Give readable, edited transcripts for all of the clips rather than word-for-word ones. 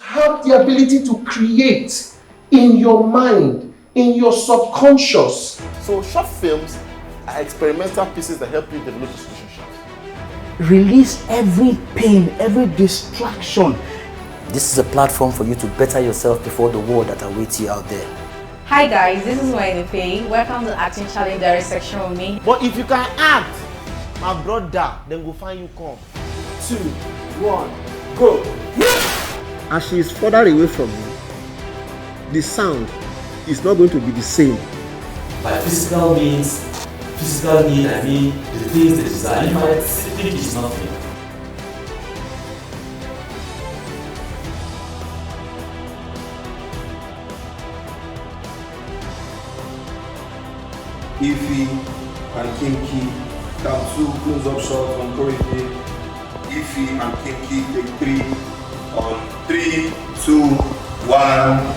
Have the ability to create in your mind, in your subconscious. So short films are experimental pieces that help you develop relationships. Release every pain, every distraction. This is a platform for you to better yourself before the war that awaits you out there. Hi guys, this is Wayne. Welcome to the Acting Challenge Direct section with me. But if you can act, my brother, then go find you come. 2, 1, go. As she is further away from you, the sound is not going to be the same. By physical means, physical need, I mean the things they desire. You might think it's nothing. Ify and Kinky, Kamsu close up shot on Corey. Ify and Kinky take 3 on 3, 2, 1.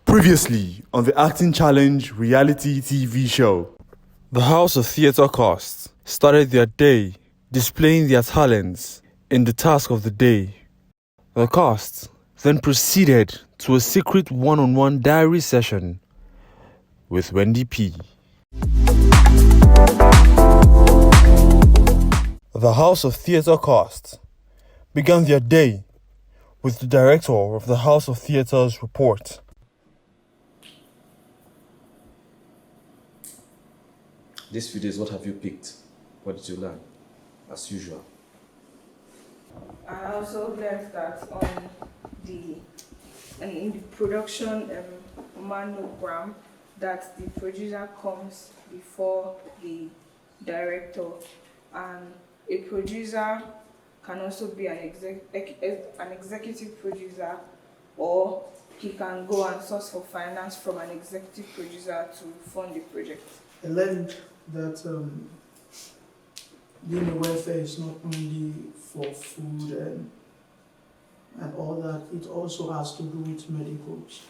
Previously on the Acting Challenge reality TV show, the House of Theatre cast started their day displaying their talents in the task of the day. The cast then proceeded to a secret one-on-one diary session with Wendy P. The House of Theatre cast began their day with the director of the House of Theatre's report. This video is what have you picked? What did you learn? As usual. I also learned that in the production manogram that the producer comes before the director, and a producer can also be an executive producer, or he can go and source for finance from an executive producer to fund the project. I learned that being a welfare is not only for food and all that, it also has to do with medicals.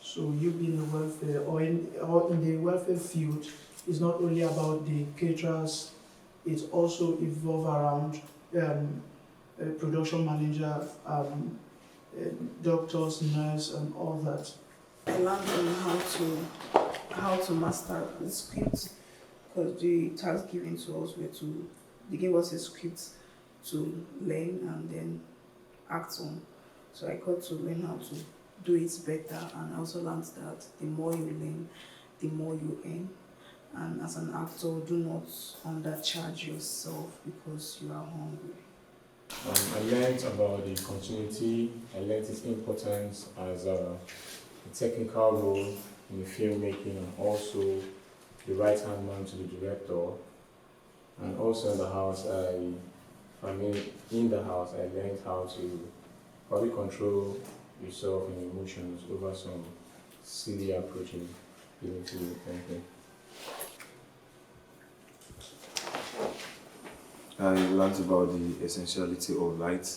So you being a welfare or in the welfare field is not only about the caterers, it also evolves around production manager, doctors, nurse, and all that. I learned how to master the script, because the task given to us they gave us a script to learn and then act on. So I got to learn how to do it better, and I also learned that the more you learn, the more you earn. And as an actor, do not undercharge yourself because you are hungry. I learned about the continuity, I learned its importance as a technical role in filmmaking and also the right-hand man to the director. And also in the house, in the house, I learned how to probably control yourself and emotions over some silly approaches given to anything. I learned about the essentiality of light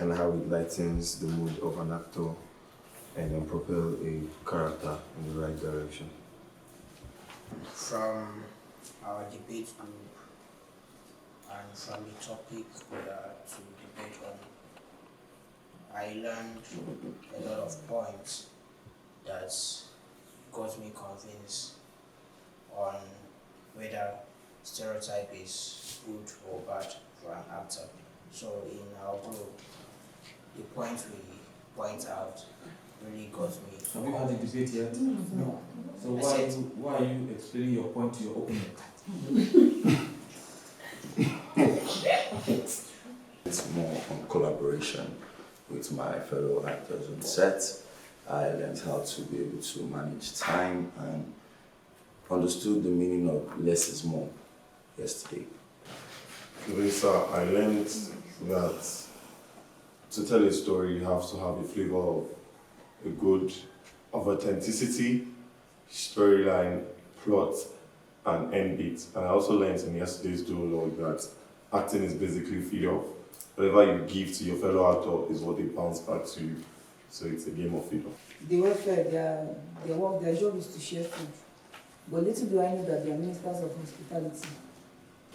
and how it lightens the mood of an actor and then propel a character in the right direction. From our debate group and from the topic we are to debate on, I learned a lot of points that got me convinced on whether stereotype is good or bad for an actor. So in our group, the points we point out really got me. Have you had the debate yet? No. So why are you explaining your point to your opponent? It's more on collaboration with my fellow actors on set. I learned how to be able to manage time and understood the meaning of less is more yesterday. Lisa, I learned that to tell a story, you have to have a flavor of of authenticity, storyline, plot, and end beat. And I also learned in yesterday's duologue that acting is basically feed off. Whatever you give to your fellow actor is what they bounce back to you. So it's a game of feed off. The welfare, their job is to share food. But little do I know that they are ministers of hospitality.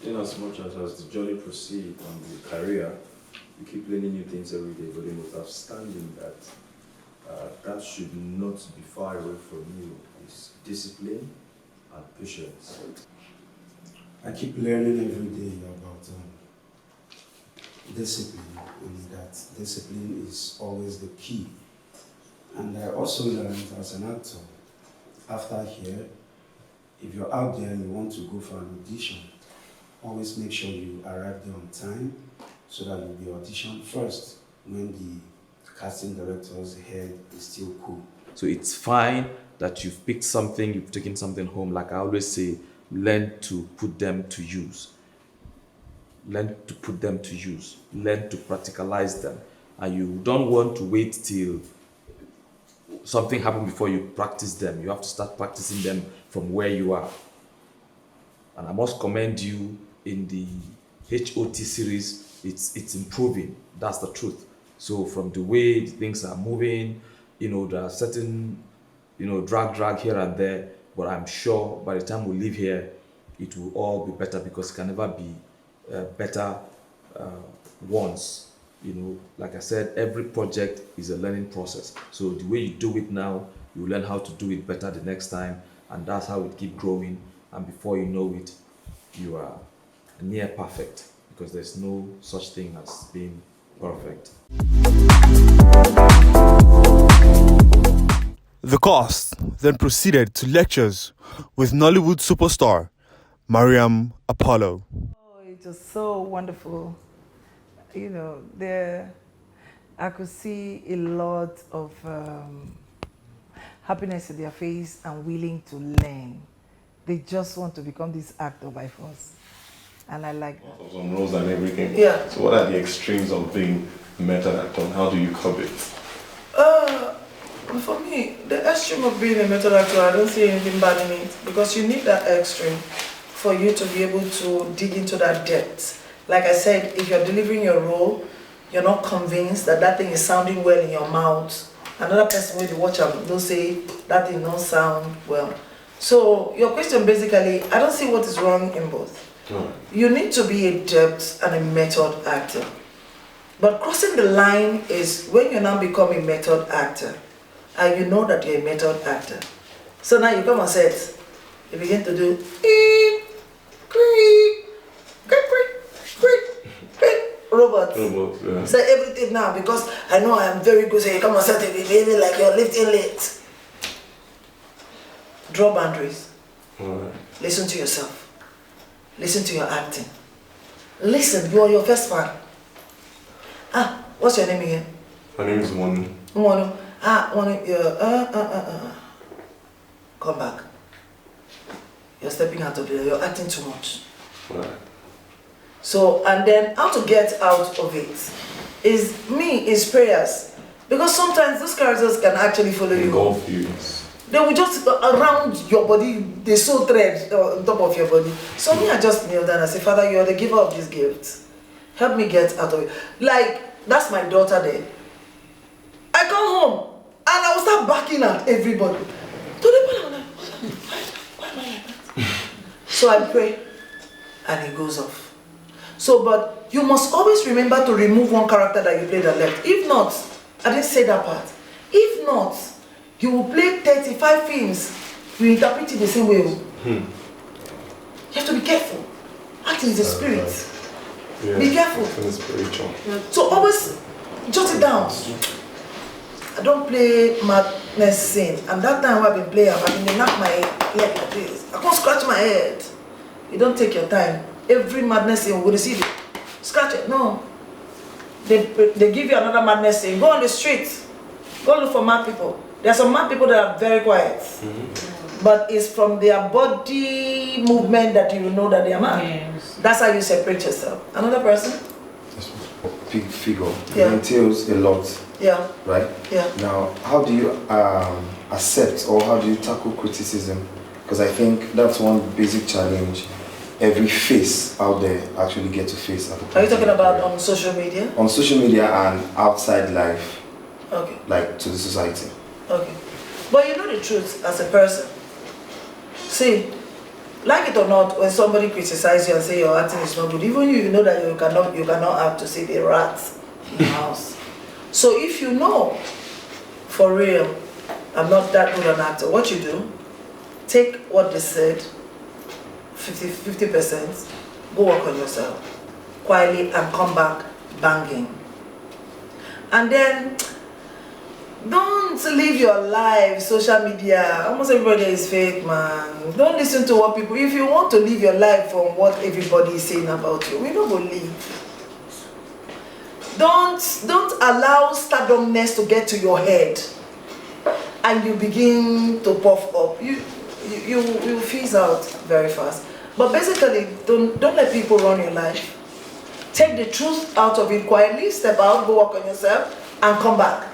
In as much as the journey proceeds on the career, you keep learning new things every day, but the most outstanding that should not be far away from you is discipline and patience. I keep learning every day about discipline, and that discipline is always the key. And I also learned as an actor, after here, if you're out there and you want to go for an audition, always make sure you arrive there on time so that you'll be auditioned first when the casting director's head is still cool. So it's fine that you've picked something, you've taken something home. Like I always say, learn to put them to use. Learn to put them to use. Learn to practicalize them. And you don't want to wait till something happens before you practice them. You have to start practicing them from where you are. And I must commend you in the HOT series. It's improving. That's the truth. So from the way things are moving, there are certain, drag here and there, but I'm sure by the time we leave here, it will all be better because it can never be better once. Like I said, every project is a learning process. So the way you do it now, you learn how to do it better the next time, and that's how it keeps growing. And before you know it, you are near perfect because there's no such thing as being perfect. The cast then proceeded to lectures with Nollywood superstar Mariam Apollo. Oh, it was so wonderful. I could see a lot of happiness in their face and willing to learn. They just want to become this actor by force. And I like that. Some roles and everything. Yeah. So what are the extremes of being a method actor and how do you curb it? For me, the extreme of being a method actor, I don't see anything bad in it because you need that extreme for you to be able to dig into that depth. Like I said, if you're delivering your role, you're not convinced that that thing is sounding well in your mouth. Another person will watch and they'll say that thing don't sound well. So your question basically, I don't see what is wrong in both. You need to be a depth and a method actor. But crossing the line is when you now become a method actor and you know that you're a method actor. So now you come on set, you begin to do robot. Yeah. Say everything now because I know I am very good. So you come on set and be behaving like you're lifting late. Draw boundaries. Alright. Listen to yourself. Listen to your acting. Listen, you are your first fan. Ah, what's your name again? My name is Monu. Monu. Come back. You're stepping out of there. You're acting too much. Right. So, and then how to get out of it is prayers. Because sometimes those characters can actually follow you. Engulf you. They will just around your body, they sew thread on top of your body. So me, I just kneel down and say, Father, you are the giver of this gift. Help me get out of it. Like, that's my daughter there. I come home and I will start barking at everybody. Why am I like that? So I pray and it goes off. So, but you must always remember to remove one character that you played and left. If not, I didn't say that part. If not, you will play 35 films, you interpret it the same way. You have to be careful. Acting is a spirit. Yeah. Be careful. It's spiritual. So always jot it down. I don't play madness scene. And that time I've been playing, I've been knock my head like this. I can't scratch my head. You don't take your time. Every madness scene, we're going to see it. Scratch it. No. They give you another madness scene. Go on the street. Go look for mad people. There are some mad people that are very quiet. But it's from their body movement that you know that they are mad. Yes. That's how you separate yourself. Another person? Big figure. Yeah. It entails a lot. Yeah. Right? Yeah. Now, how do you accept or how do you tackle criticism? Because I think that's one basic challenge every face out there actually get to face. Are you talking about on social media? On social media and outside life. Okay. Like to the society. Okay. But you know the truth as a person. See, like it or not, when somebody criticizes you and say your acting is not good, even you know that you cannot act to save a rat in the house. So if you know, for real, I'm not that good an actor, what you do, take what they said, 50%, go work on yourself, quietly, and come back banging. And then, don't live your life, social media, almost everybody is fake, man. Don't listen to what people, if you want to live your life from what everybody is saying about you, we don't go live. Don't allow stardomness to get to your head and you begin to puff up. You fizzle out very fast. But basically, don't let people run your life. Take the truth out of it quietly, step out, go work on yourself, and come back.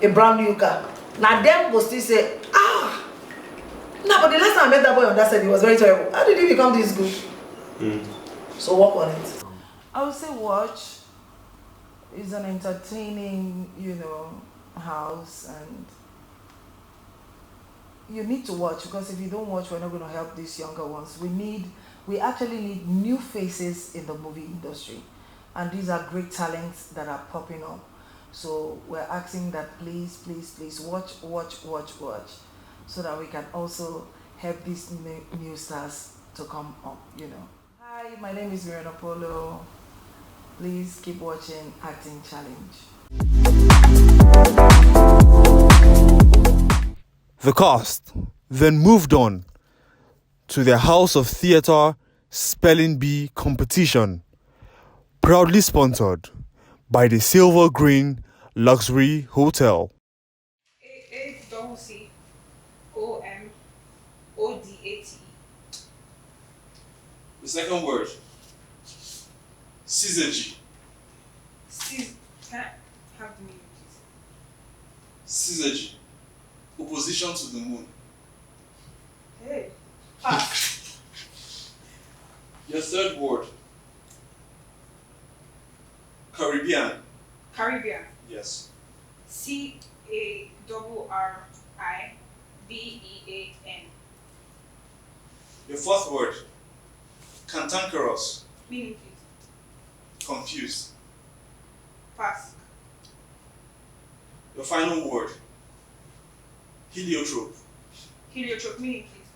A brand new car. Now them go still say, no, but the last time I met that boy on that side, he was very terrible. How did he become this good? So work on it. I would say watch. It's an entertaining, house, and you need to watch, because if you don't watch, we're not going to help these younger ones. We actually need new faces in the movie industry, and these are great talents that are popping up. So we're asking that please watch, so that we can also help these new stars to come up, Hi, my name is Miranda Polo. Please keep watching Acting Challenge. The cast then moved on to their House of Theatre Spelling Bee competition, proudly sponsored by the Silver Green Luxury Hotel. COMODATE. The second word, syzygy. Can I have the meaning, please? Syzygy, opposition to the moon. Hey, pass. Your third word, Caribbean. Caribbean. Yes. CARRIBEAN. Your fourth word, cantankerous. Meaning, please. Confused. Pass. Your final word, heliotrope. Heliotrope. Meaning, please.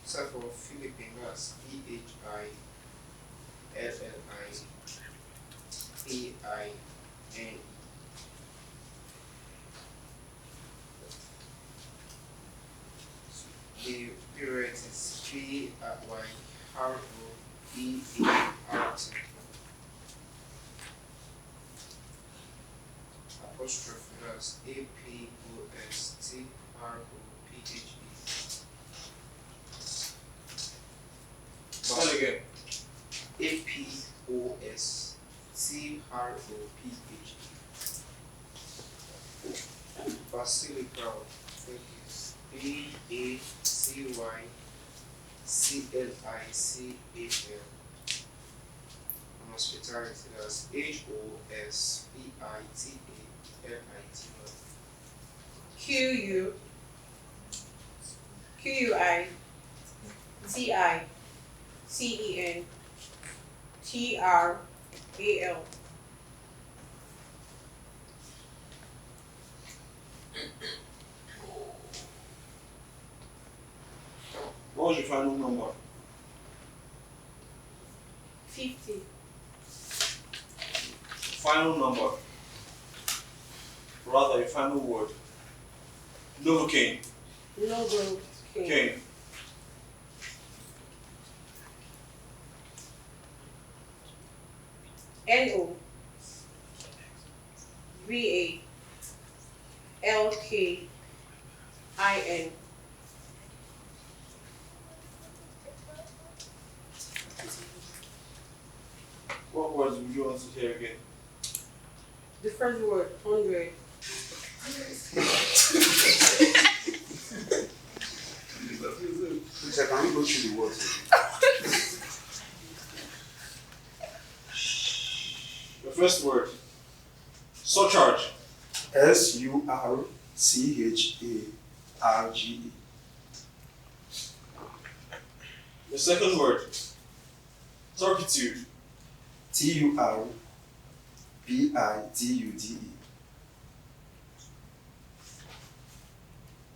So for Philippine, that's T-I-N. The period is P-Y-R-O-E-A-R-T. Apostrophe, that's A-P-O-S-T-R-O-P-H-E. Spell again. A-P-O-S-T-R-O-P-H-E. Basilical, think it's B-A-C-Y-C-L-I-C-A-L. And hospitality, that's H-O-S-P-I-T-A-L-I-T-Y. Quitintral. What was your final number? 50. Final number. Rather, your final word. Novocaine. Noble. Cane. Novalkin. What words would you want to hear again? The first word, 100. Please, can we go through the words? The first word. Surcharge. S-U-R-C-H-A-R-G-E. The second word. Turpitude. T-U-R-P-I-T-U-D-E.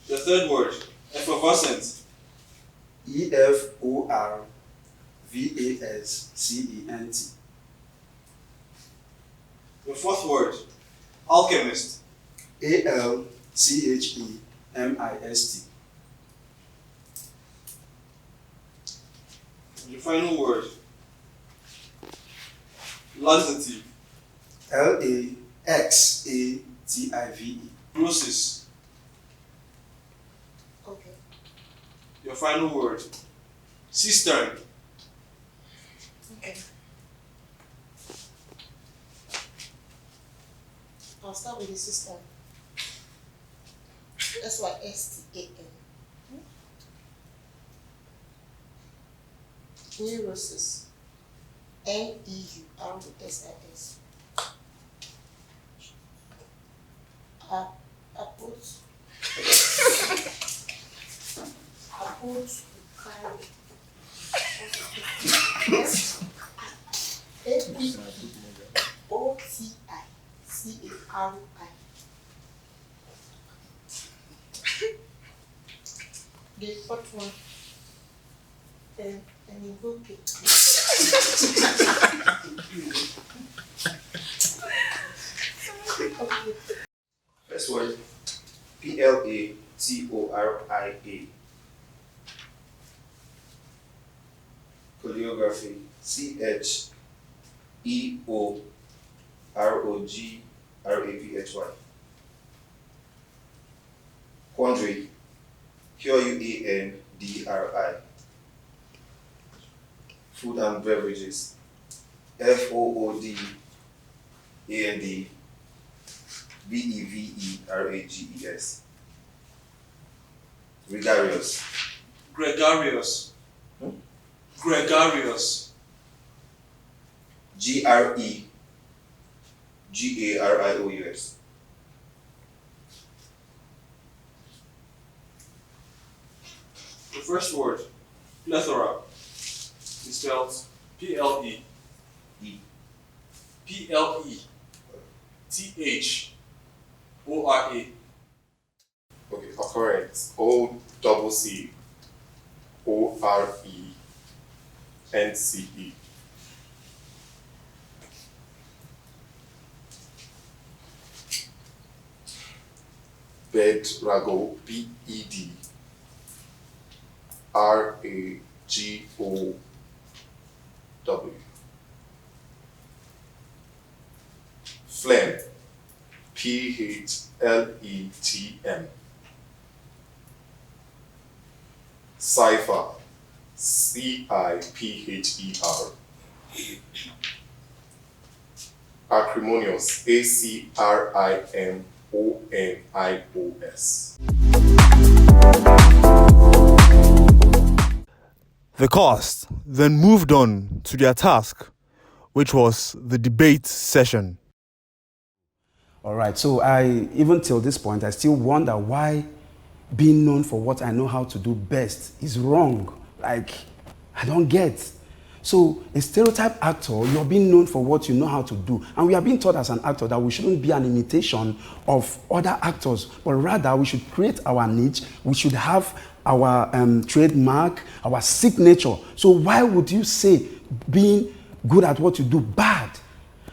The third word. Effervescent. E-F-O-R-V-A-S-C-E-N-T. The fourth word. Alchemist. A-L-C-H-E-M-I-S-T. The final word. Laxative. L-A-X-A-T-I-V-E. Gnosis. Okay. Your final word. Cistern. Okay. I'll start with the system. S-Y-S-T-A-N. Neurosis. N-E-U-R-O-S-I-S. A-P-O-T-I-C-A-R-I. The fourth one. And you go pick. First word. P-L-A-T-O-R-I-A. Choreography. C-H-E-O-R-O-G-R-A-P-H-Y. Quandary. Q-U-A-N-D-R-I. Food and beverages. F-O-O-D-A-N-D-B-E-V-E-R-A-G-E-S. Gregarious. Gregarious. Gregarious. G-R-E-G-A-R-I-O-U-S. The first word, plethora, is spelled P-L-E-E. P-L-E-T-H-O-R-A. Okay, occurrence. O-C-C-O-R-E-N-C-E. Bedrago, BEDRAGOW. Phlegm, PHLETM. Cipher, CIPHER. Acrimonious, ACRIMONIOS. The cast then moved on to their task, which was the debate session. All right, so even till this point, I still wonder why being known for what I know how to do best is wrong. Like, I don't get. So, a stereotype actor, you're being known for what you know how to do. And we are being taught as an actor that we shouldn't be an imitation of other actors, but rather we should create our niche, we should have our trademark, our signature. So why would you say being good at what you do bad?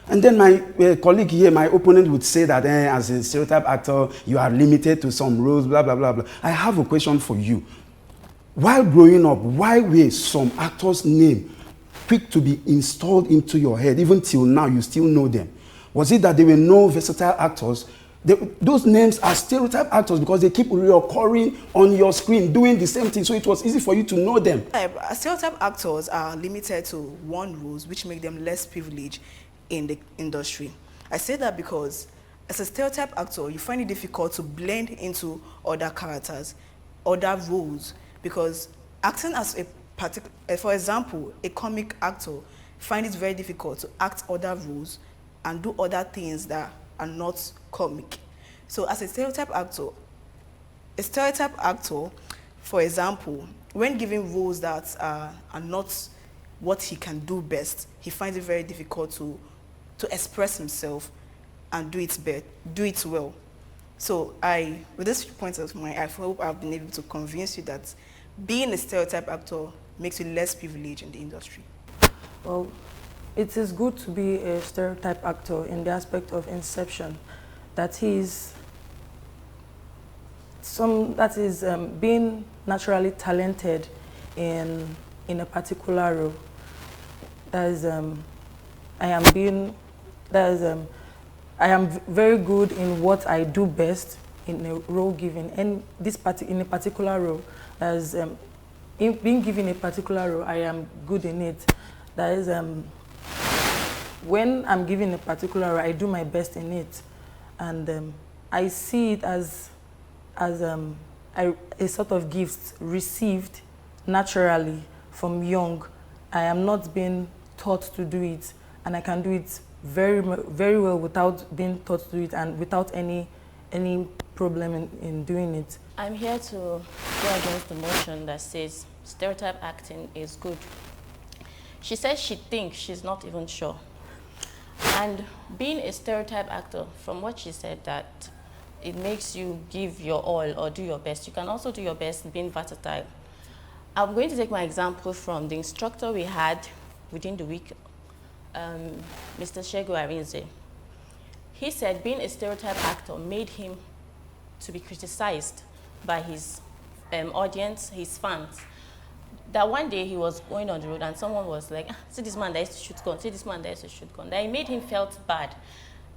And then my colleague here, my opponent, would say that as a stereotype actor, you are limited to some roles, blah, blah, blah, blah. I have a question for you. While growing up, why were some actors' names quick to be installed into your head? Even till now, you still know them. Was it that they were no versatile actors? Those names are stereotype actors because they keep reoccurring on your screen, doing the same thing, so it was easy for you to know them. Stereotype actors are limited to one rules, which make them less privileged in the industry. I say that because as a stereotype actor, you find it difficult to blend into other characters, other roles, because acting as a particular, for example, a comic actor find it very difficult to act other roles and do other things that are not comic. So as a stereotype actor, for example, when given roles that are not what he can do best, he finds it very difficult to express himself and do it well. So with this point of mine, I hope I've been able to convince you that being a stereotype actor makes you less privileged in the industry. Well, it is good to be a stereotype actor in the aspect of inception. That is being naturally talented in a particular role. I am very good in what I do best in a role given, and in a particular role, in being given a particular role, I am good in it. That is, when I'm given a particular role, I do my best in it, and I see it as a sort of gift received naturally from young. I am not being taught to do it, and I can do it very, very well without being taught to do it and without any problem in doing it. I'm here to go against the motion that says stereotype acting is good. She says she thinks, she's not even sure. And being a stereotype actor, from what she said, that it makes you give your all or do your best. You can also do your best being versatile. I'm going to take my example from the instructor we had within the week, Mr. Shego Arinze. He said being a stereotype actor made him to be criticized by his audience, his fans. That one day he was going on the road and someone was like, see this man that used to shoot gun, see this man that used to shoot gun. That it made him felt bad.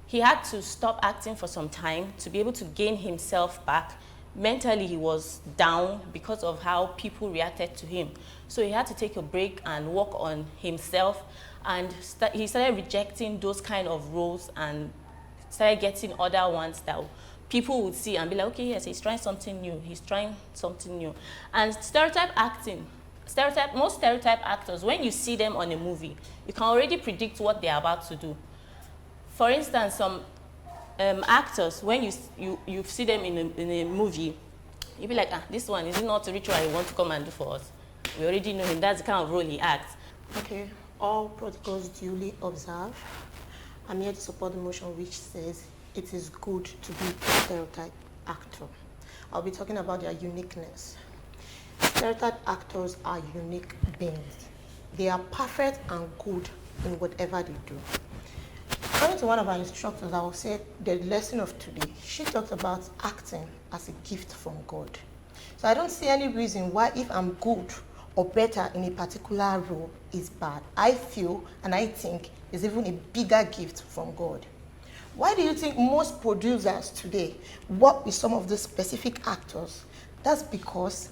He had to stop acting for some time to be able to gain himself back. Mentally he was down because of how people reacted to him. So he had to take a break and work on himself, and he started rejecting those kind of roles and started getting other ones that people would see and be like, okay, yes, he's trying something new, he's trying something new. And stereotype acting, most stereotype actors, when you see them on a movie, you can already predict what they're about to do. For instance, some actors, when you see them in a movie, you'll be like, this one, is it not a ritual he wants to come and do for us? We already know him, that's the kind of role he acts. Okay, all protocols duly observed. I'm here to support the motion which says it is good to be a stereotype actor. I'll be talking about their uniqueness. Stereotype actors are unique beings. They are perfect and good in whatever they do. Coming According to one of our instructors, I will say the lesson of today, she talked about acting as a gift from God. So I don't see any reason why if I'm good or better in a particular role is bad. I feel and I think it's even a bigger gift from God. Why do you think most producers today work with some of the specific actors? That's because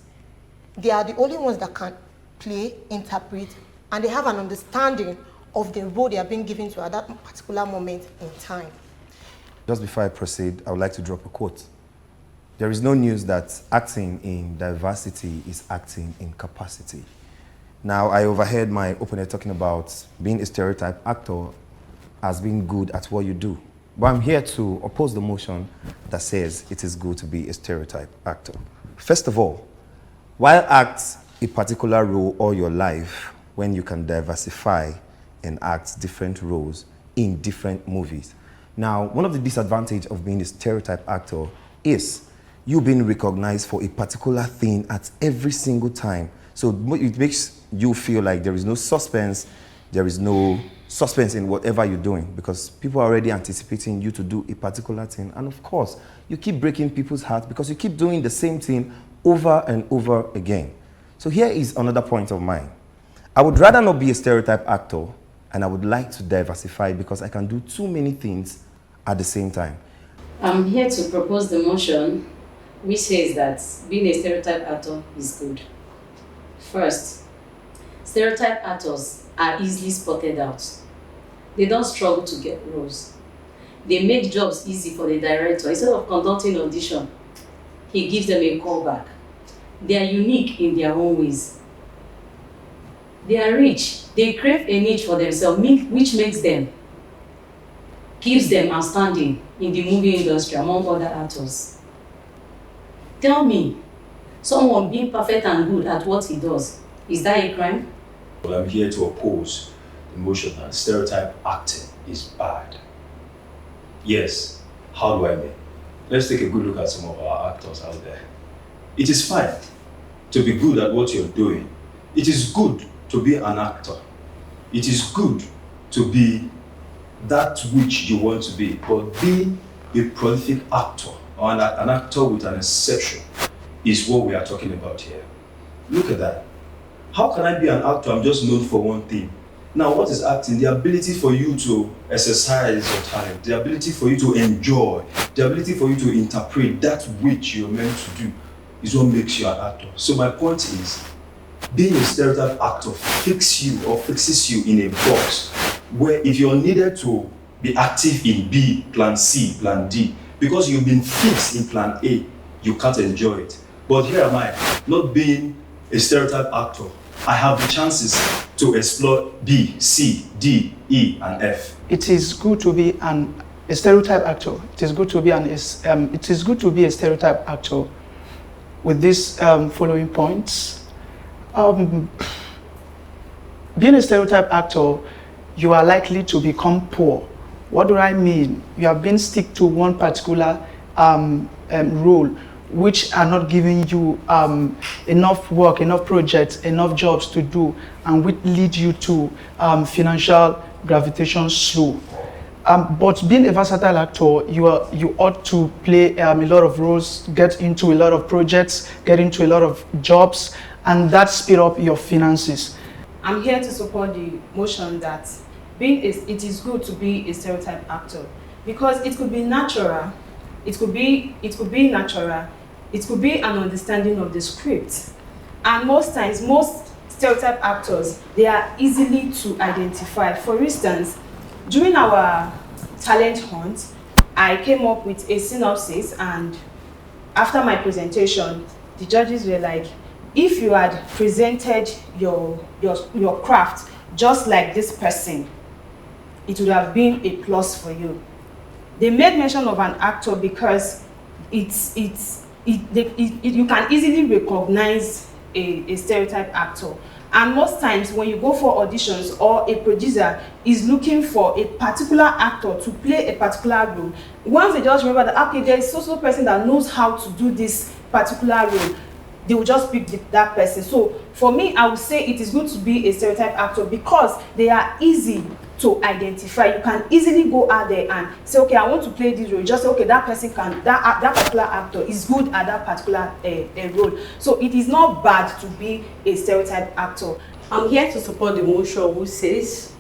they are the only ones that can play, interpret, and they have an understanding of the role they are being given to at that particular moment in time. Just before I proceed, I would like to drop a quote. There is no news that acting in diversity is acting in capacity. Now, I overheard my opponent talking about being a stereotype actor as being good at what you do. But I'm here to oppose the motion that says it is good to be a stereotype actor. First of all, why act a particular role all your life when you can diversify and act different roles in different movies? Now, one of the disadvantages of being a stereotype actor is you being recognized for a particular thing at every single time. So it makes you feel like there is no suspense in whatever you're doing because people are already anticipating you to do a particular thing. And of course, you keep breaking people's hearts because you keep doing the same thing over and over again. So here is another point of mine. I would rather not be a stereotype actor, and I would like to diversify because I can do too many things at the same time. I'm here to propose the motion which says that being a stereotype actor is good. First, stereotype actors are easily spotted out. They don't struggle to get roles. They make jobs easy for the director. Instead of conducting audition, he gives them a callback. They are unique in their own ways. They are rich. They crave a niche for themselves, which gives them outstanding in the movie industry among other actors. Tell me, someone being perfect and good at what he does, is that a crime? Well, I'm here to oppose the motion that stereotype acting is bad. Yes, how do I mean? Let's take a good look at some of our actors out there. It is fine to be good at what you're doing. It is good to be an actor. It is good to be that which you want to be, but being a prolific actor or an actor with an exception is what we are talking about here. Look at that. How can I be an actor? I'm just known for one thing. Now, what is acting? The ability for you to exercise your talent, the ability for you to enjoy, the ability for you to interpret that which you're meant to do is what makes you an actor. So my point is, being a stereotype actor fixes you in a box where if you're needed to be active in B, plan C, plan D, because you've been fixed in plan A, you can't enjoy it. But here am I, not being a stereotype actor. I have the chances to explore B, C, D, E, and F. It is good to be a stereotype actor. It is good to be a stereotype actor with these following points. Being a stereotype actor, you are likely to become poor. What do I mean? You have been stick to one particular role, which are not giving you enough work, enough projects, enough jobs to do, and which lead you to financial gravitation slow. But being a versatile actor, you ought to play a lot of roles, get into a lot of projects, get into a lot of jobs, and that speed up your finances. I'm here to support the motion that it is good to be a stereotype actor because it could be natural, it could be an understanding of the script, and most times, most stereotype actors, they are easily to identify. For instance, during our talent hunt, I came up with a synopsis, and after my presentation, the judges were like, if you had presented your craft just like this person, it would have been a plus for you. They made mention of an actor because you can easily recognize a stereotype actor. And most times when you go for auditions or a producer is looking for a particular actor to play a particular role, once they just remember that, okay, there is so person that knows how to do this particular role, they will just pick that person. So for me, I would say it is good to be a stereotype actor because they are easy to identify. You can easily go out there and say, okay, I want to play this role. Just say, okay, that person can, that particular actor is good at that particular role. So it is not bad to be a stereotype actor. I'm here to support the motion who says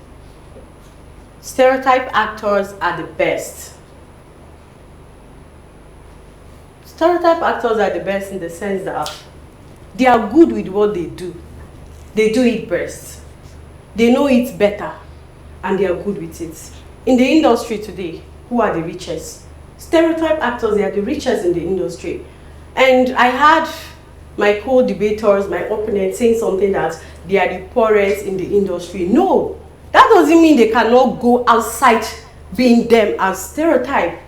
stereotype actors are the best. Stereotype actors are the best in the sense that they are good with what they do. They do it best. They know it better and they are good with it. In the industry today, who are the richest? Stereotype actors, they are the richest in the industry. And I had my co-debaters, my opponents saying something that they are the poorest in the industry. No, that doesn't mean they cannot go outside being them as stereotype.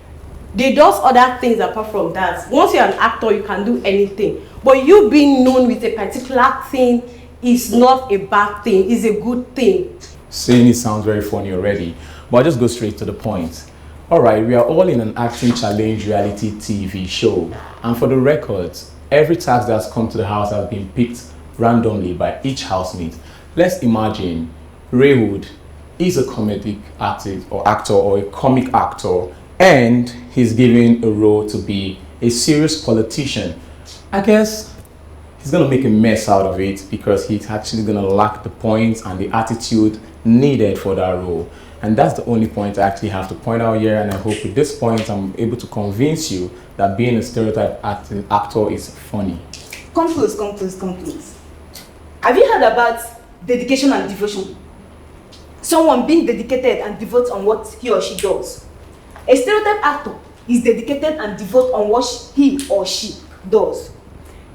They do other things apart from that. Once you're an actor, you can do anything. But you being known with a particular thing is not a bad thing, it's a good thing. Saying it sounds very funny already, but I'll just go straight to the point. Alright, we are all in an acting challenge reality TV show. And for the records, every task that's come to the house has been picked randomly by each housemate. Let's imagine Raywood is a comedic actor or a comic actor, and he's given a role to be a serious politician. I guess he's gonna make a mess out of it because he's actually gonna lack the points and the attitude needed for that role. And that's the only point I actually have to point out here, and I hope with this point I'm able to convince you that being a stereotype actor is funny. Come close. Have you heard about dedication and devotion? Someone being dedicated and devoted on what he or she does. A stereotype actor is dedicated and devoted on what he or she does,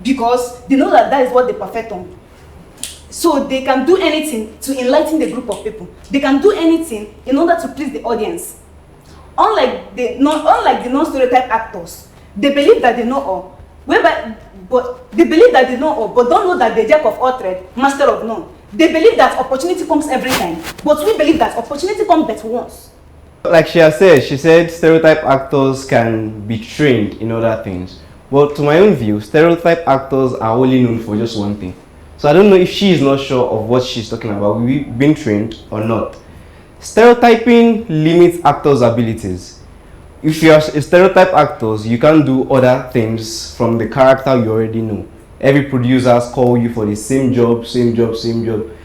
because they know that is what they perfect on. So they can do anything to enlighten the group of people. They can do anything in order to please the audience. Unlike the non-stereotype actors, they believe that they know all. But they believe that they know all, but don't know that they're jack of all trade, master of none. They believe that opportunity comes every time, but we believe that opportunity comes but once. Like she said stereotype actors can be trained in other things. But to my own view, stereotype actors are only known for just one thing. So I don't know if she is not sure of what she's talking about, being trained or not. Stereotyping limits actors' abilities. If you are a stereotype actor, you can't do other things from the character you already know. Every producer call you for the same job.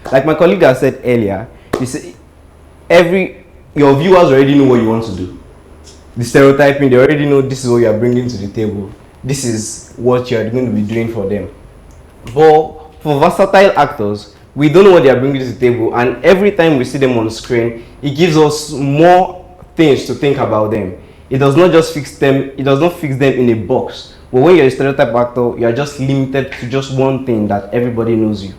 Like my colleague has said earlier, you say your viewers already know what you want to do. The stereotyping, they already know this is what you are bringing to the table. This is what you are going to be doing for them. But for versatile actors, we don't know what they are bringing to the table, and every time we see them on screen, it gives us more things to think about them. It does not just fix them, it does not fix them in a box. But when you're a stereotype actor, you are just limited to just one thing that everybody knows you.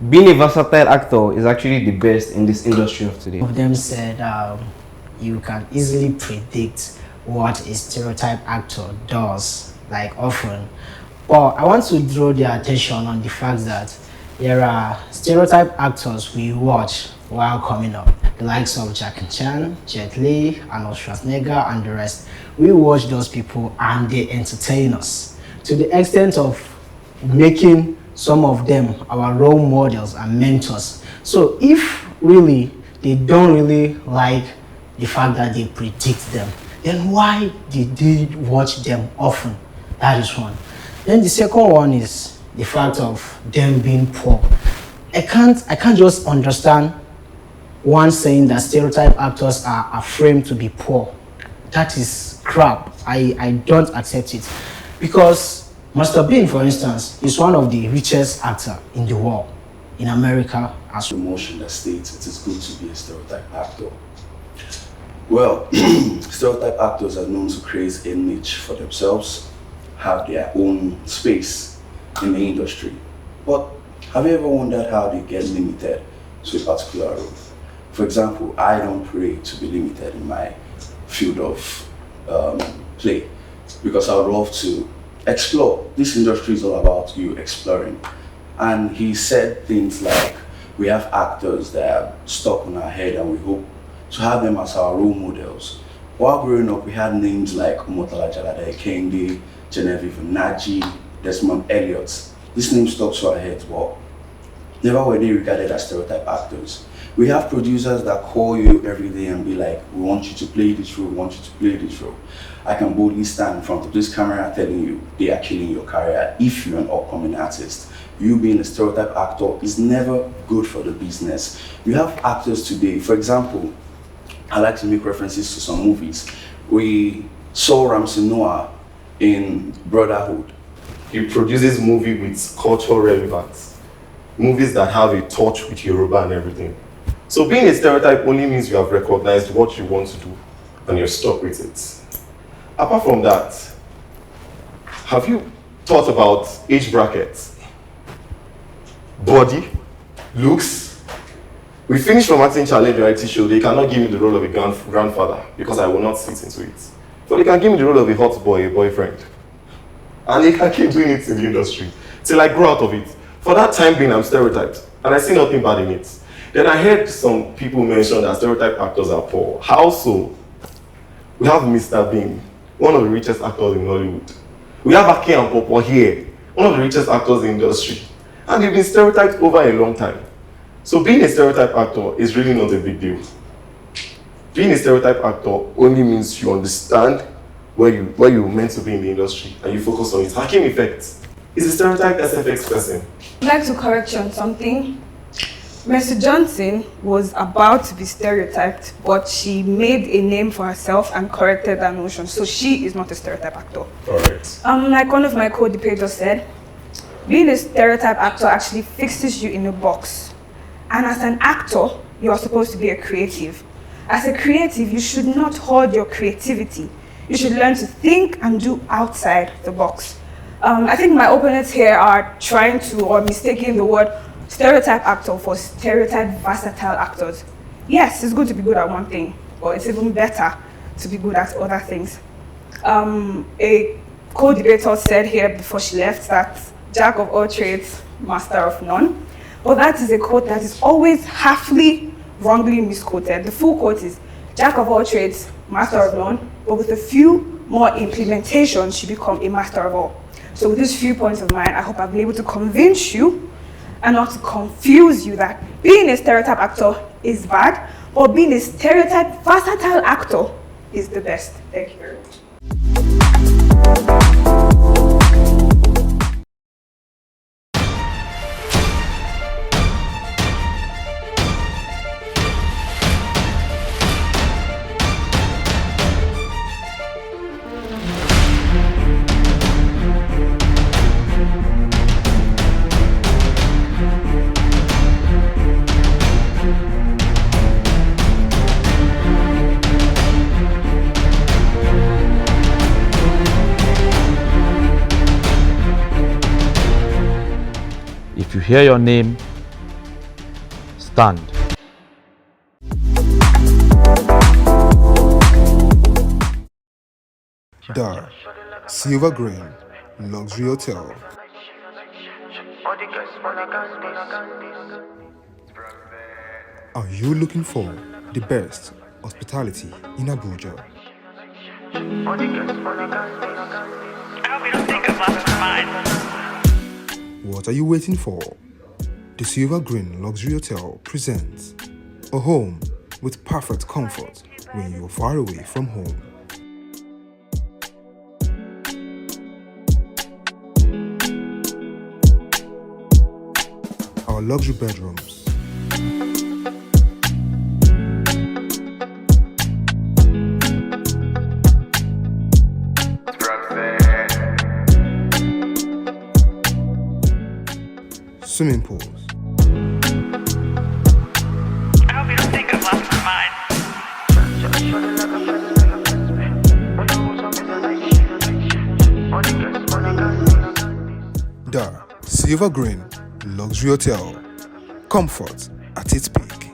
Being a versatile actor is actually the best in this industry of today. One of them said you can easily predict what a stereotype actor does, like often. But I want to draw their attention on the fact that there are stereotype actors we watch while coming up. The likes of Jackie Chan, Jet Li, Arnold Schwarzenegger, and the rest. We watch those people and they entertain us to the extent of making some of them our role models and mentors. So if really they don't really like the fact that they predict them, then why did they watch them often? That is one. Then the second one is the fact of them being poor. I can't just understand one saying that stereotype actors are framed to be poor. That is crap. I don't accept it, because Mr. Bean, for instance, is one of the richest actors in the world, in America. As a motion that states it is good to be a stereotype actor. Well, stereotype actors are known to create a niche for themselves, have their own space in the industry. But have you ever wondered how they get limited to a particular role? For example, I don't pray to be limited in my field of play, because I would love to explore. This industry is all about you exploring. And he said things like, we have actors that are stuck on our head and we hope to have them as our role models. While growing up, we had names like Umotala Jalade Kendi, Genevieve Naji, Desmond Elliott. These names stuck to our heads, but never were they regarded as stereotype actors. We have producers that call you every day and be like, we want you to play this role, we want you to play this role. I can boldly stand in front of this camera telling you they are killing your career if you're an upcoming artist. You being a stereotype actor is never good for the business. You have actors today, for example, I like to make references to some movies. We saw Ramsey Noah in Brotherhood. He produces movies with cultural relevance, movies that have a touch with Yoruba and everything. So being a stereotype only means you have recognized what you want to do and you're stuck with it. Apart from that, have you thought about age brackets, body, looks? We finished from Acting Challenge reality show. They cannot give me the role of a grandfather because I will not fit into it. But they can give me the role of a hot boy, a boyfriend. And they can keep doing it in the industry till I grow out of it. For that time being, I'm stereotyped, and I see nothing bad in it. Then I heard some people mention that stereotype actors are poor. How so? We have Mr. Bean, one of the richest actors in Hollywood. We have Ake and Popo here, one of the richest actors in the industry. And they've been stereotyped over a long time. So being a stereotype actor is really not a big deal. Being a stereotype actor only means you understand where you're meant to be in the industry and you focus on it. Hakim Effect is a stereotype SFX person. I'd like to correct you on something. Mercy Johnson was about to be stereotyped, but she made a name for herself and corrected that notion. So she is not a stereotype actor. Alright. Like one of my co-debaters said, being a stereotype actor actually fixes you in a box. And as an actor, you are supposed to be a creative. As a creative, you should not hoard your creativity. You should learn to think and do outside the box. I think my opponents here are trying to, or mistaking the word stereotype actor for stereotype versatile actors. Yes, it's good to be good at one thing, but it's even better to be good at other things. A co-debater said here before she left that jack of all trades, master of none. But that is a quote that is always halfly wrongly misquoted. The full quote is, jack of all trades, master of none, but with a few more implementations, you become a master of all. So with these few points of mine, I hope I've been able to convince you and not to confuse you that being a stereotype actor is bad, but being a stereotype versatile actor is the best. Thank you very much. If you hear your name, stand. Dar, Silver Green, Luxury Hotel. Are you looking for the best hospitality in Abuja? What are you waiting for? The Silver Green Luxury Hotel presents a home with perfect comfort when you are far away from home. Our luxury bedrooms, swimming pools, the Silver Green Luxury Hotel, comfort at its peak.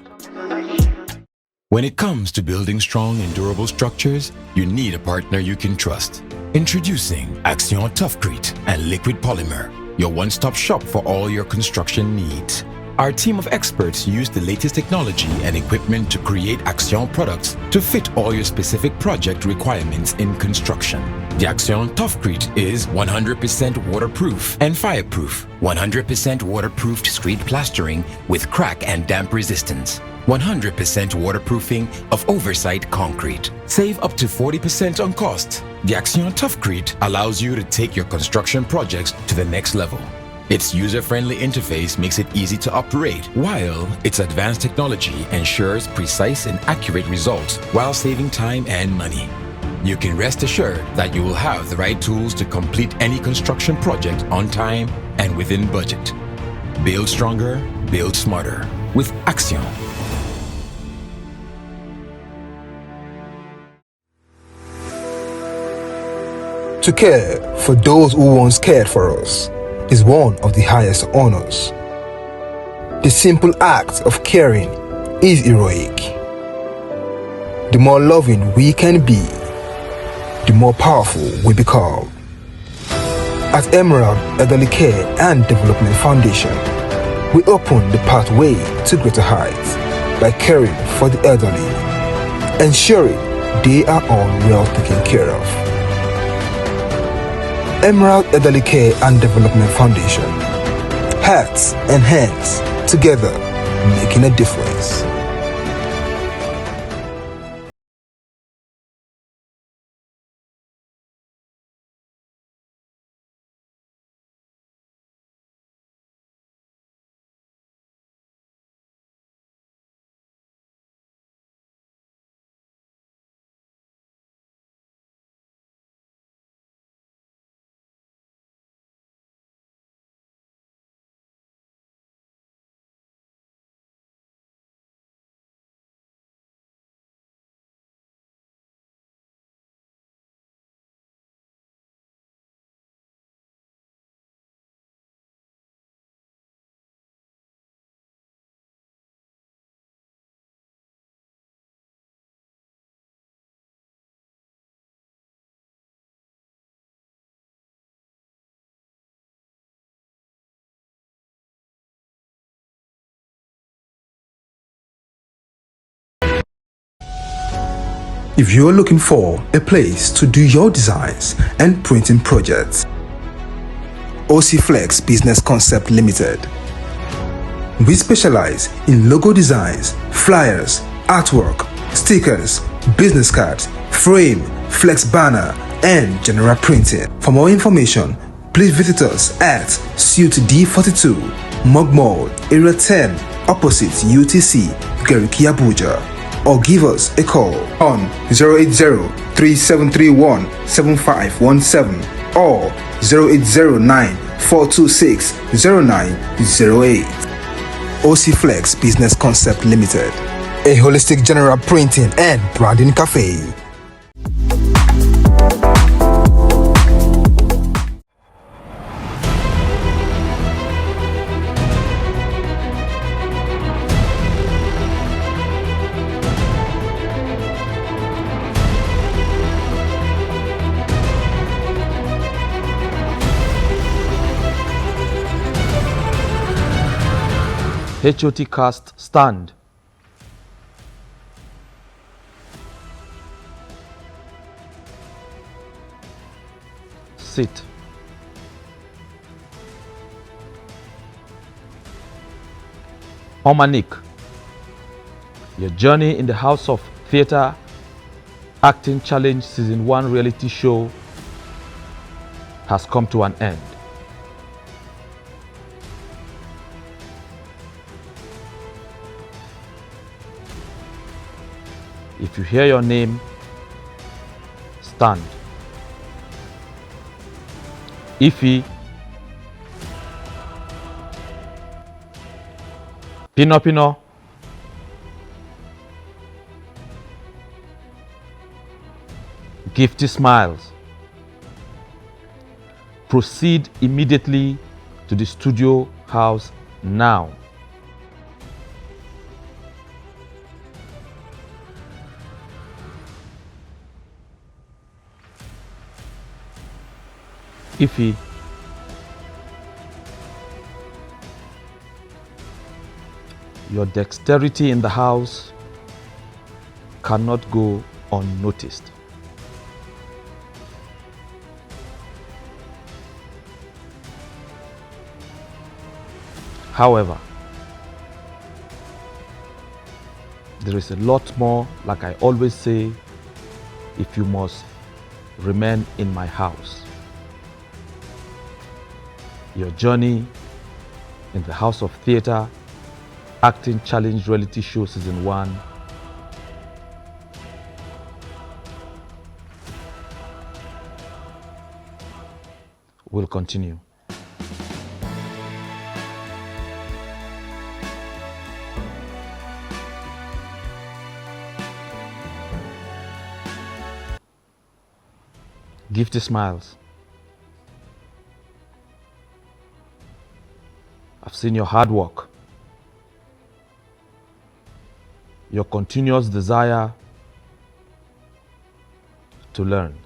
When it comes to building strong and durable structures, you need a partner you can trust. Introducing Action Toughcrete and Liquid Polymer, your one-stop shop for all your construction needs. Our team of experts use the latest technology and equipment to create Action products to fit all your specific project requirements in construction. The Action Toughcrete is 100% waterproof and fireproof, 100% waterproofed screed plastering with crack and damp resistance, 100% waterproofing of oversight concrete. Save up to 40% on cost. The Action Toughcrete allows you to take your construction projects to the next level. Its user-friendly interface makes it easy to operate, while its advanced technology ensures precise and accurate results while saving time and money. You can rest assured that you will have the right tools to complete any construction project on time and within budget. Build stronger, build smarter with Action. To care for those who once cared for us is one of the highest honors. The simple act of caring is heroic. The more loving we can be, the more powerful we become. At Emerald Elderly Care and Development Foundation, we open the pathway to greater heights by caring for the elderly, ensuring they are all well taken care of. Emerald Elderly Care and Development Foundation. Hearts and hands together, making a difference. If you're looking for a place to do your designs and printing projects, OC Flex Business Concept Limited. We specialize in logo designs, flyers, artwork, stickers, business cards, frame, flex banner, and general printing. For more information, please visit us at Suite D42, Mug Mall, Area 10, opposite UTC, Gariki, Abuja. Or give us a call on 080-3731-7517 or 0809-426-0908. OC Flex Business Concept Limited, a holistic general printing and branding cafe. HOT cast stand. Sit. Omanik. Your journey in the House of Theatre Acting Challenge Season 1 reality show has come to an end. If you hear your name, stand. Ifi, Pino Pino, Gifty Smiles. Proceed immediately to the studio house now. Ifi, your dexterity in the house cannot go unnoticed. However, There is a lot more, like I always say, if you must remain in my house. Your journey in the House of Theatre Acting Challenge Reality Show Season 1 will continue. Gifty smiles. I've seen your hard work, your continuous desire to learn.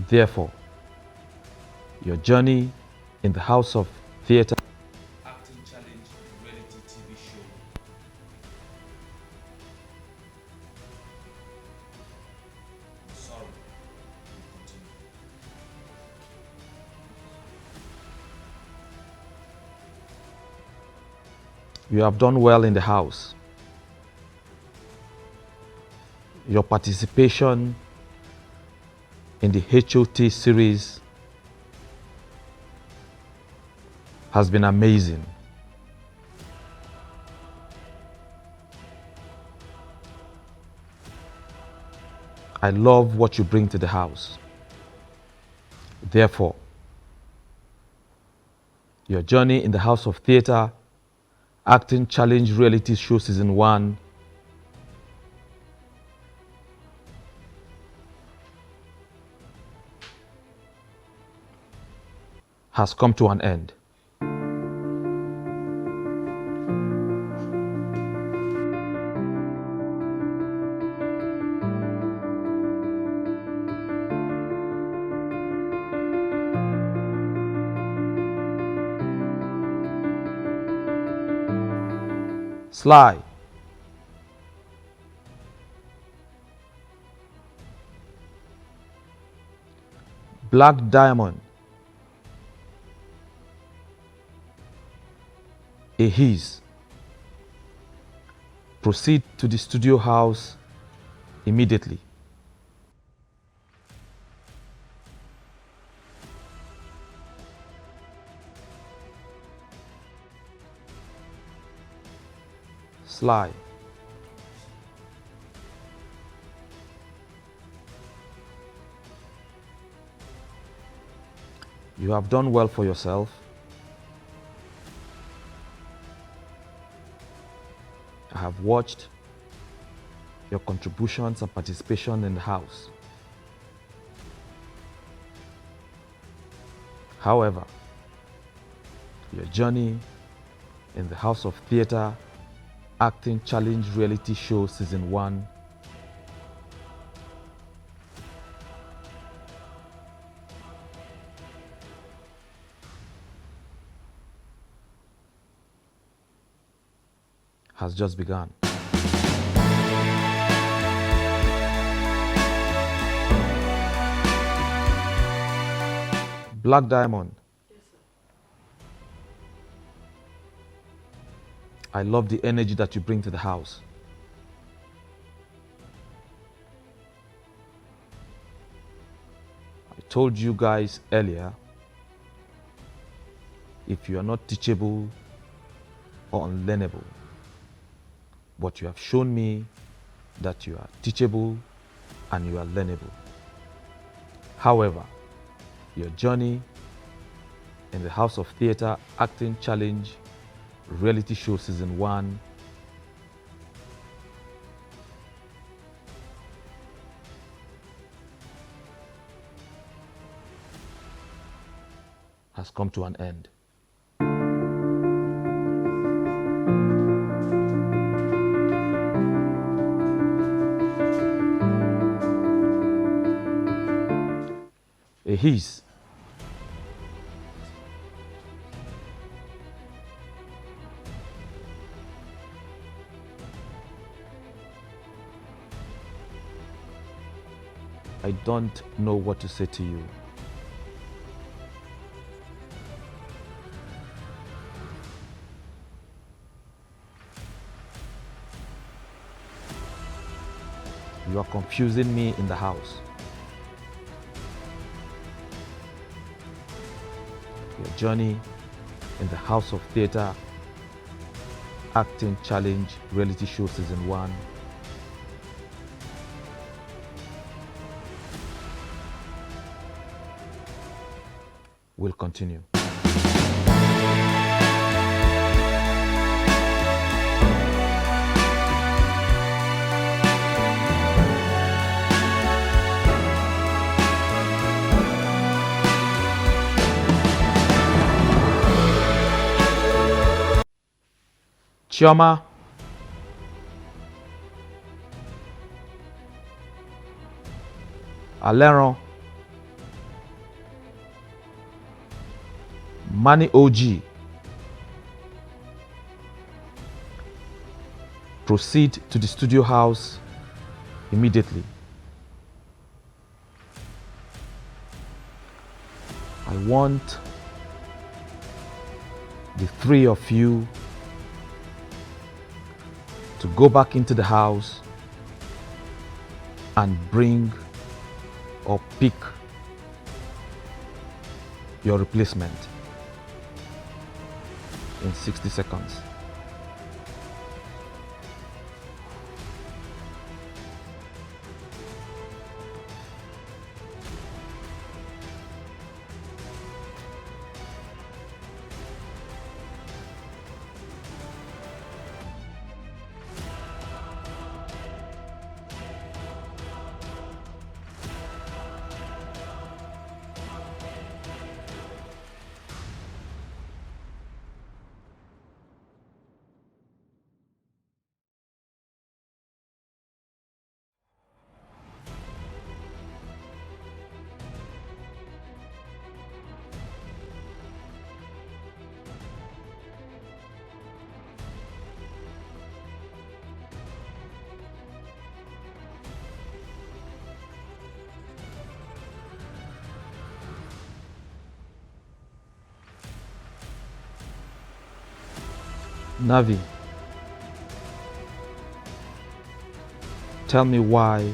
Therefore, your journey in the House of Theatre Acting Challenge Reality TV show will continue. You have done well in the house. Your participation in the HOT series has been amazing. I love what you bring to the house. Therefore, your journey in the House of Theatre Acting Challenge Reality Show Season 1 has come to an end. Sly. Black Diamond. His. Proceed to the studio house immediately. Sly. You have done well for yourself. I have watched your contributions and participation in the house. However, your journey in the House of Theatre Acting Challenge Reality Show Season 1 has just begun. Black Diamond. I love the energy that you bring to the house. I told you guys earlier, if you are not teachable or unlearnable, but you have shown me that you are teachable and you are learnable. However, your journey in the House of Theatre Acting Challenge Reality Show Season 1 has come to an end. His. I don't know what to say to you. You are confusing me in the house. Your journey in the House of Theatre Acting Challenge Reality Show Season 1 will continue. Chioma, Aleron, Mani OG, proceed to the studio house immediately. I want the three of you to go back into the house and bring or pick your replacement in 60 seconds. Navi, tell me why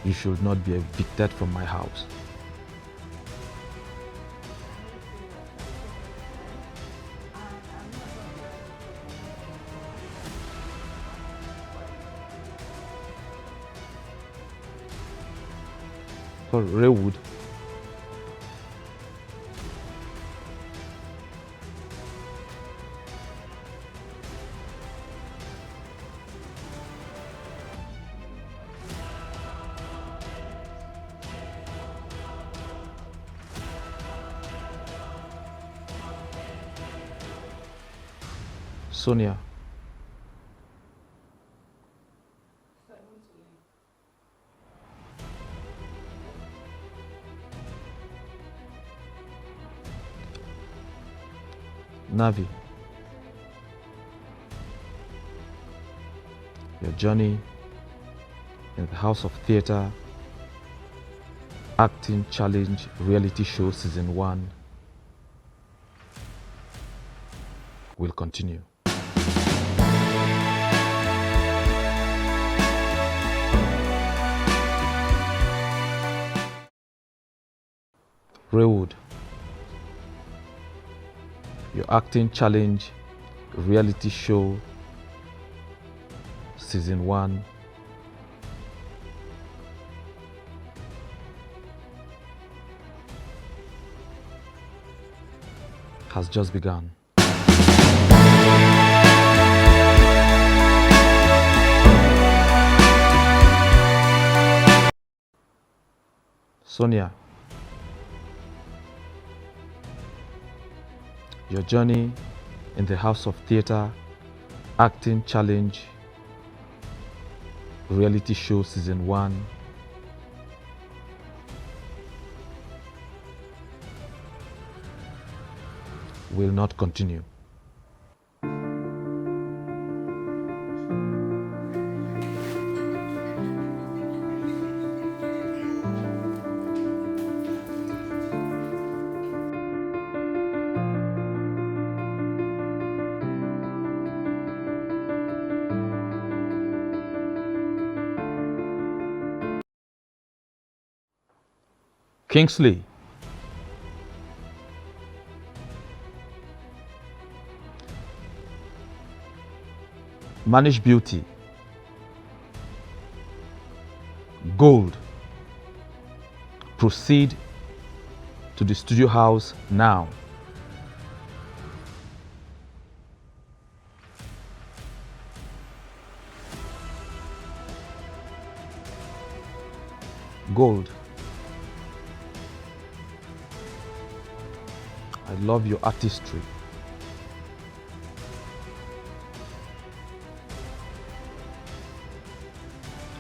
you should not be evicted from my house. For Raywood, Sonia, Navi, your journey in the House of Theatre Acting Challenge Reality Show Season 1 will continue. Raywood, your Acting Challenge Reality Show Season 1 has just begun. Sonia, your journey in the House of Theatre Acting Challenge Reality Show Season 1 will not continue. Kingsley. Manish Beauty. Gold. Proceed to the studio house now. Gold. I love your artistry.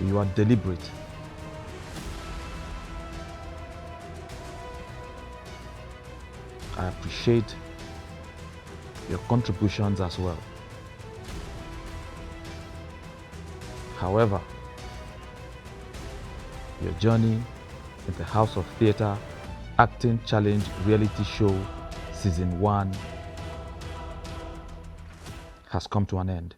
You are deliberate. I appreciate your contributions as well. However, your journey in the House of Theatre Acting Challenge reality show Season 1 has come to an end.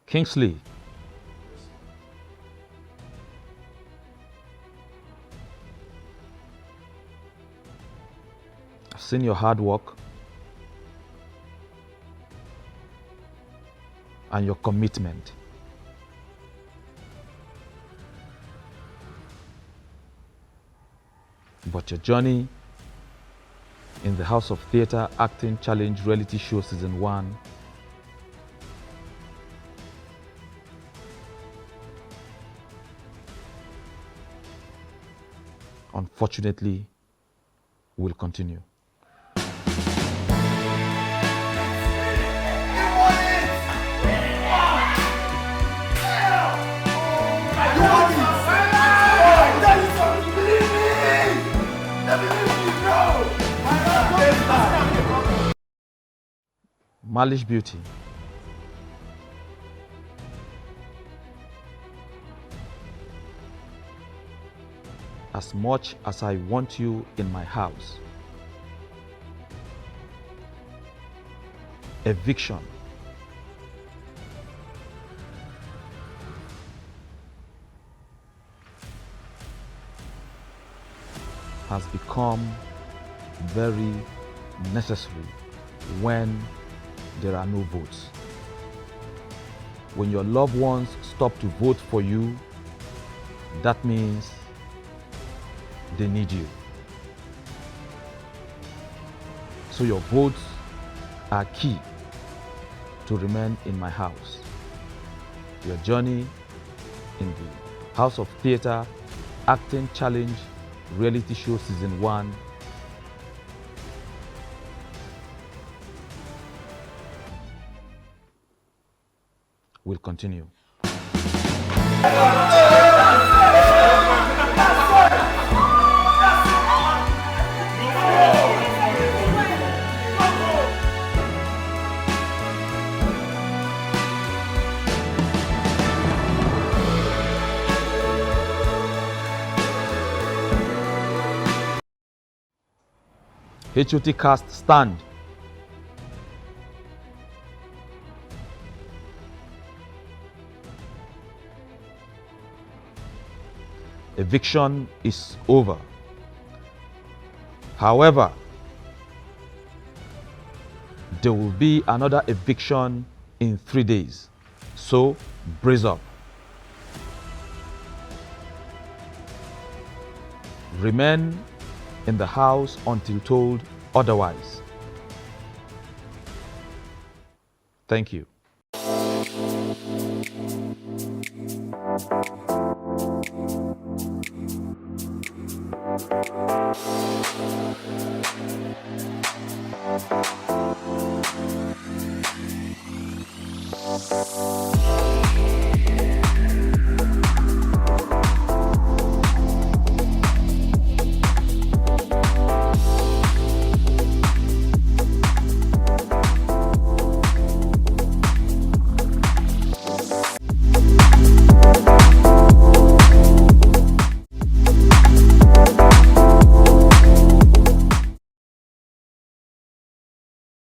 Kingsley, I've seen your hard work and your commitment. But your journey in the House of Theatre Acting Challenge reality show Season 1 unfortunately will continue. Malish Beauty. As much as I want you in my house, Eviction has become very necessary when there are no votes. When your loved ones stop to vote for you, that means they need you. So your votes are key to remain in my house. Your journey in the House of Theatre Acting Challenge reality show Season 1 will continue. HOT cast stand. Eviction is over. However, there will be another eviction in 3 days. So brace up. Remain in the house until told otherwise. Thank you.